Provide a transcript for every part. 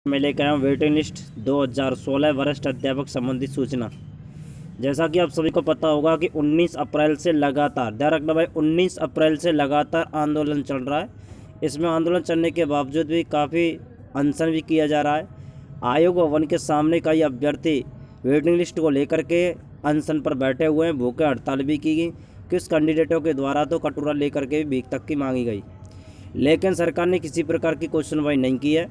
मैं लेकर आया हूँ वेटिंग लिस्ट 2016 वरिष्ठ अध्यापक संबंधी सूचना। जैसा कि आप सभी को पता होगा कि 19 अप्रैल से लगातार, ध्यान रखना भाई, 19 अप्रैल से लगातार आंदोलन चल रहा है। इसमें आंदोलन चलने के बावजूद भी काफ़ी अनशन भी किया जा रहा है। आयोग भवन के सामने कई अभ्यर्थी वेटिंग लिस्ट को लेकर के अनशन पर बैठे हुए हैं। भूखे हड़ताल भी की गई। कुछ कैंडिडेटों के द्वारा तो कटोरा लेकर के भीख तक की मांगी गई, लेकिन सरकार ने किसी प्रकार की कोई सुनवाई नहीं की है।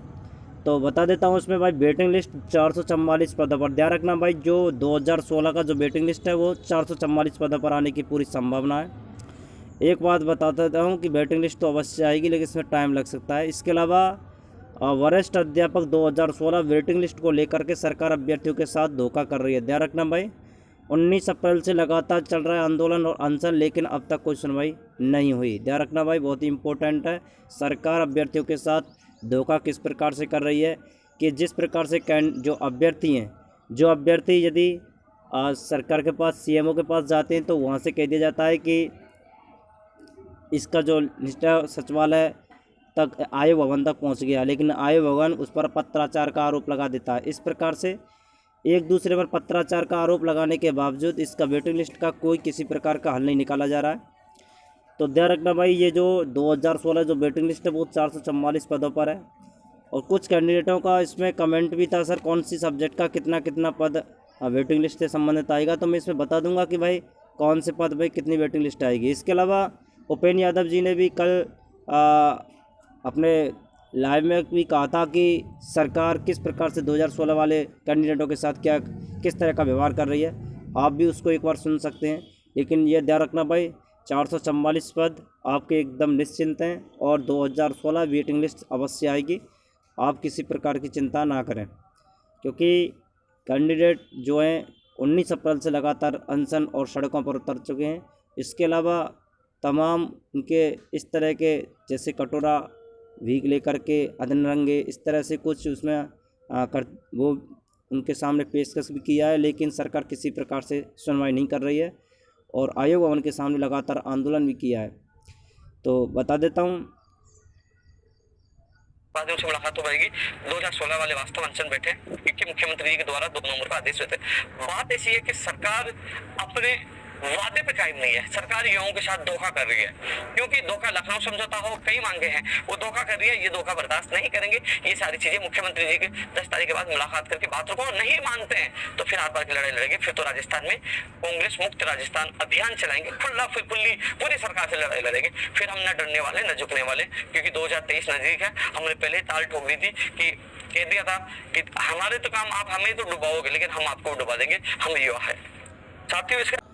तो बता देता हूँ इसमें भाई वेटिंग लिस्ट 444 पदों पर, ध्यान रखना भाई, जो 2016 का जो वेटिंग लिस्ट है वो 444 पदों पर आने की पूरी संभावना है। एक बात बता देता हूँ कि वेटिंग लिस्ट तो अवश्य आएगी, लेकिन इसमें टाइम लग सकता है। इसके अलावा वरिष्ठ अध्यापक 2016 वेटिंग लिस्ट को लेकर के सरकार अभ्यर्थियों के साथ धोखा कर रही है। ध्यान रखना भाई, 19 अप्रैल से लगातार चल रहा है आंदोलन और अनशन, लेकिन अब तक कोई सुनवाई नहीं हुई। ध्यान रखना भाई, बहुत ही इंपॉर्टेंट है। सरकार अभ्यर्थियों के साथ धोखा किस प्रकार से कर रही है कि जिस प्रकार से जो अभ्यर्थी यदि सरकार के पास, सीएमओ के पास जाते हैं तो वहाँ से कह दिया जाता है कि इसका जो निष्ठा सचिवालय तक, आयोग भवन तक पहुँच गया, लेकिन आयोग भवन उस पर पत्राचार का आरोप लगा देता है। इस प्रकार से एक दूसरे पर पत्राचार का आरोप लगाने के बावजूद इसका वेटिंग लिस्ट का कोई किसी प्रकार का हल नहीं निकाला जा रहा है। तो ध्यान रखना भाई, ये जो 2016 जो वेटिंग लिस्ट है वो 444 पदों पर है। और कुछ कैंडिडेटों का इसमें कमेंट भी था, सर कौन सी सब्जेक्ट का कितना कितना पद वेटिंग लिस्ट से संबंधित आएगा। तो मैं इसमें बता दूंगा कि भाई कौन से पद पे कितनी वेटिंग लिस्ट आएगी। इसके अलावा उपेंद्र यादव जी ने भी कल अपने लाइव में भी कहा था कि सरकार किस प्रकार से 2016 वाले कैंडिडेटों के साथ किस तरह का व्यवहार कर रही है। आप भी उसको एक बार सुन सकते हैं। लेकिन ये ध्यान रखना भाई, 444 पद आपके एकदम निश्चिंत हैं और 2016 वेटिंग लिस्ट अवश्य आएगी। आप किसी प्रकार की चिंता ना करें, क्योंकि कैंडिडेट जो हैं 19 अप्रैल से लगातार अनशन और सड़कों पर उतर चुके हैं। इसके अलावा तमाम उनके इस तरह के, जैसे कटोरा भीख लेकर के अधरंगे, इस तरह से कुछ उसमें वो उनके सामने पेशकश भी किया है, लेकिन सरकार किसी प्रकार से सुनवाई नहीं कर रही है और आयोग भवन के सामने लगातार आंदोलन भी किया है। तो बता देता हूँ, बाद से मुलाकात हो पाएगी। 2016 वाले वास्तव अनशन बैठे क्योंकि मुख्यमंत्री जी के द्वारा 2 नवंबर को आदेश हुए थे। बात ऐसी है कि सरकार अपने वादे पे कायम नहीं है। सरकार युवाओं के साथ धोखा कर रही है, क्योंकि धोखा लखनऊ समझौता हो, कई मांगे हैं, वो धोखा कर रही है। ये धोखा बर्दाश्त नहीं करेंगे। ये सारी चीजें मुख्यमंत्री जी के 10 तारीख के बाद मुलाकात करके बात रखो। नहीं मानते हैं तो फिर आर पार की लड़ाई लड़ेंगे। फिर तो राजस्थान में कांग्रेस मुक्त राजस्थान अभियान चलाएंगे, खुली पूरी सरकार से लड़ाई लड़ेंगे। फिर हम न डरने वाले न झुकने वाले, क्योंकि 2023 नजदीक है। हमने पहले ताल ठोक दी थी कि कह दिया था कि हमारे तो काम, आप हमें तो डुबाओगे लेकिन हम आपको डुबा देंगे। हम युवा है साथियों।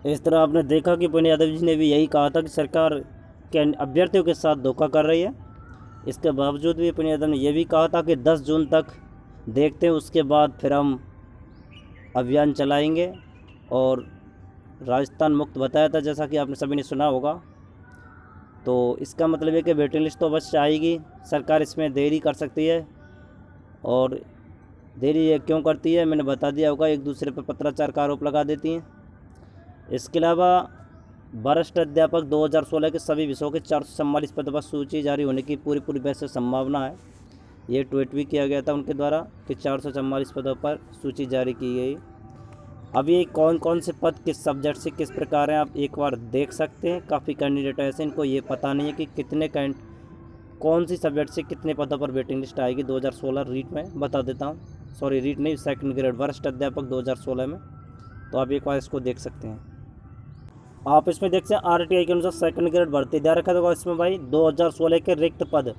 इस तरह आपने देखा कि उपेंद्र यादव जी ने भी यही कहा था कि सरकार के अभ्यर्थियों के साथ धोखा कर रही है। इसके बावजूद भी उपेंद्र यादव ने यह भी कहा था कि 10 जून तक देखते हैं, उसके बाद फिर हम अभियान चलाएंगे और राजस्थान मुक्त बताया था, जैसा कि आपने सभी ने सुना होगा। तो इसका मतलब है कि वेटिंग लिस्ट तो अवश्य आएगी। सरकार इसमें देरी कर सकती है, और देरी ये क्यों करती है मैंने बता दिया होगा, एक दूसरे पर पत्राचार का आरोप लगा देती हैं। इसके अलावा वरिष्ठ अध्यापक 2016 के सभी विषयों के 444 पदों पर सूची जारी होने की पूरी वैसे संभावना है। ये ट्वीट भी किया गया था उनके द्वारा कि 444 पदों पर सूची जारी की गई। अब ये कौन कौन से पद किस सब्जेक्ट से किस प्रकार हैं आप एक बार देख सकते हैं। काफ़ी कैंडिडेट ऐसे इनको ये पता नहीं है कि कितने कौन सी सब्जेक्ट से कितने पदों पर वेटिंग लिस्ट आएगी 2016 रीट में। बता देता हूँ, सॉरी रीट नहीं, सेकंड ग्रेड वरिष्ठ अध्यापक 2016 में। तो आप एक बार इसको देख सकते हैं। आप इसमें देख सकते हैं आरटीआई के अनुसार सेकंड ग्रेड भर्ती। ध्यान रखा होगा इसमें भाई 2016 के रिक्त पद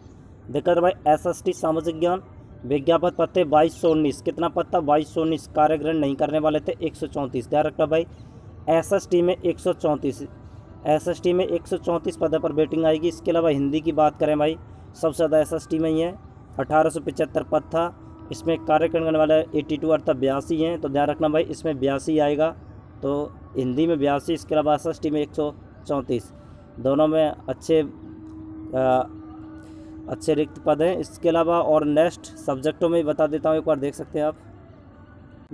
देखा भाई, एसएसटी सामाजिक ज्ञान विज्ञापन पद थे 2219। कितना पद था? 2219। कार्य ग्रहण नहीं करने वाले थे 134। ध्यान रखना भाई, एसएसटी में 134, एसएसटी में 134 पदों पर वेटिंग आएगी। इसके अलावा हिंदी की बात करें भाई, सबसे ज़्यादा एसएसटी में ही है, 1875 पद था। इसमें कार्य करने वाले 82 अर्थात 82 हैं। तो ध्यान रखना भाई, इसमें 82 आएगा, तो हिंदी में 82, इसके अलावा एसएसटी में 134। दोनों में अच्छे रिक्त पद हैं। इसके अलावा और नेक्स्ट सब्जेक्टों में बता देता हूँ, एक बार देख सकते हैं आप।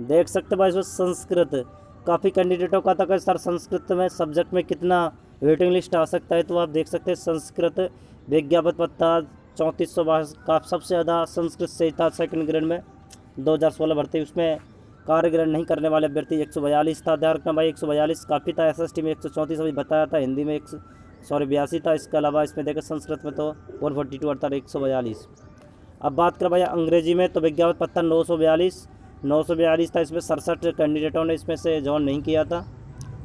देख सकते हैं भाई इसमें संस्कृत, काफ़ी कैंडिडेटों का था कि सर संस्कृत में सब्जेक्ट में कितना वेटिंग लिस्ट आ सकता है। तो आप देख सकते हैं संस्कृत विज्ञापन पद था 3400 का सबसे ज़्यादा संस्कृत से था सेकंड ग्रेड में 2016 भर्ती। उसमें कार्य ग्रहण नहीं करने वाले अभ्यर्थी 142 था। ध्यान रखना भाई 142 काफ़ी था। SST में 134 अभी बताया था, हिंदी में 82 था। इसके अलावा इसमें देखें संस्कृत में तो 142 अर्थात 142। अब बात करें भाई अंग्रेजी में तो विज्ञापन पत्र 942 था। इसमें 67 कैंडिडेटों ने इसमें से जॉइन नहीं किया था,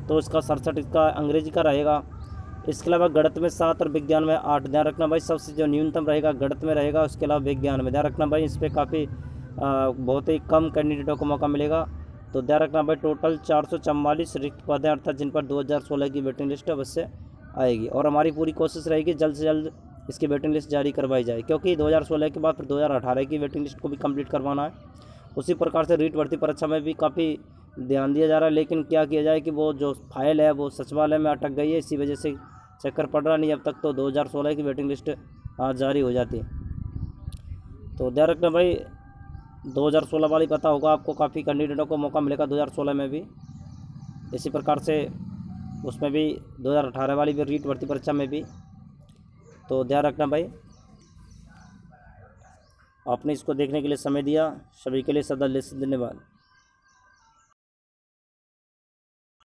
तो इसका 67 इसका अंग्रेजी का रहेगा। इसके अलावा गणित में 7 और विज्ञान में 8। ध्यान रखना भाई सबसे जो न्यूनतम रहेगा गणित में रहेगा, उसके अलावा विज्ञान में। ध्यान रखना भाई इस पर काफ़ी बहुत ही कम कैंडिडेटों को मौका मिलेगा। तो ध्यान रखना भाई टोटल 444 रिक्त पद हैं, अर्थात जिन पर 2016 की वेटिंग लिस्ट अवश्य आएगी। और हमारी पूरी कोशिश रहेगी जल्द से जल्द इसकी वेटिंग लिस्ट जारी करवाई जाए, क्योंकि 2016 के बाद फिर 2018 की वेटिंग लिस्ट को भी कंप्लीट करवाना है। उसी प्रकार से रीट भर्ती परीक्षा में भी काफ़ी ध्यान दिया जा रहा है, लेकिन क्या किया जाए कि वो जो फाइल है वो सचिवालय में अटक गई है, इसी वजह से चक्कर पड़ रहा नहीं अब तक। तो 2016 की वेटिंग लिस्ट आज जारी हो जाती। तो ध्यान रखना भाई 2016 वाली पता होगा आपको, काफ़ी कैंडिडेटों को मौका मिलेगा 2016 में भी। इसी प्रकार से उसमें भी 2018 वाली भी रीट भर्ती परीक्षा में भी। तो ध्यान रखना भाई, आपने इसको देखने के लिए समय दिया, सभी के लिए सदा धन्यवाद।